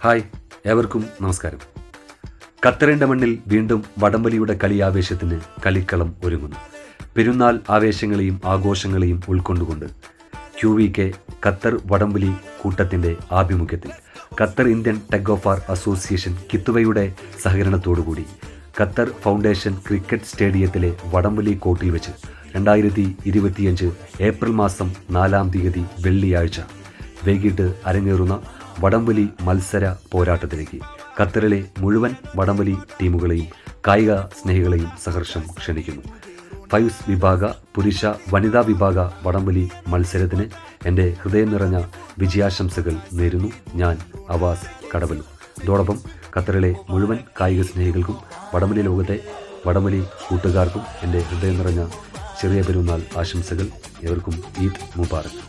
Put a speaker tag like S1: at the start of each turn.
S1: Hi, ഏവർക്കും നമസ്കാരം. ഖത്തറിൻ്റെ മണ്ണിൽ വീണ്ടും വടംവലിയുടെ കളിയാവേശത്തിന് കളിക്കളം ഒരുങ്ങുന്നു. പെരുന്നാൾ ആവേശങ്ങളെയും ആഘോഷങ്ങളെയും ഉൾക്കൊണ്ടുകൊണ്ട് QVK ഖത്തർ വടംവലി കൂട്ടത്തിൻ്റെ ആഭിമുഖ്യത്തിൽ Qatar Indian tug of war association കിത്തുവയുടെ സഹകരണത്തോടുകൂടി ഖത്തർ ഫൗണ്ടേഷൻ ക്രിക്കറ്റ് സ്റ്റേഡിയത്തിലെ വടംവലി കോർട്ടിൽ വെച്ച് 2025 ഏപ്രിൽ മാസം 4-ാം തീയതി വെള്ളിയാഴ്ച വൈകിട്ട് അരങ്ങേറുന്ന വടംവലി മത്സര പോരാട്ടത്തിലേക്ക് ഖത്തറിലെ മുഴുവൻ വടംവലി ടീമുകളെയും കായിക സ്നേഹികളെയും സഹർഷം ക്ഷണിക്കുന്നു. ഫൈവ്സ് വിഭാഗ പുരുഷ വനിതാ വിഭാഗ വടംവലി മത്സരത്തിന് എൻ്റെ ഹൃദയം നിറഞ്ഞ വിജയാശംസകൾ നേരുന്നു. ഞാൻ അവാസ് കടവല്ലൂർ. ഇതോടൊപ്പം ഖത്തറിലെ മുഴുവൻ കായിക സ്നേഹികൾക്കും വടംവലി ലോകത്തെ വടംവലി കൂട്ടുകാർക്കും എൻ്റെ ഹൃദയം നിറഞ്ഞ ചെറിയ പെരുന്നാൾ ആശംസകൾ. ഏവർക്കും ഈദ് മുബാറക്.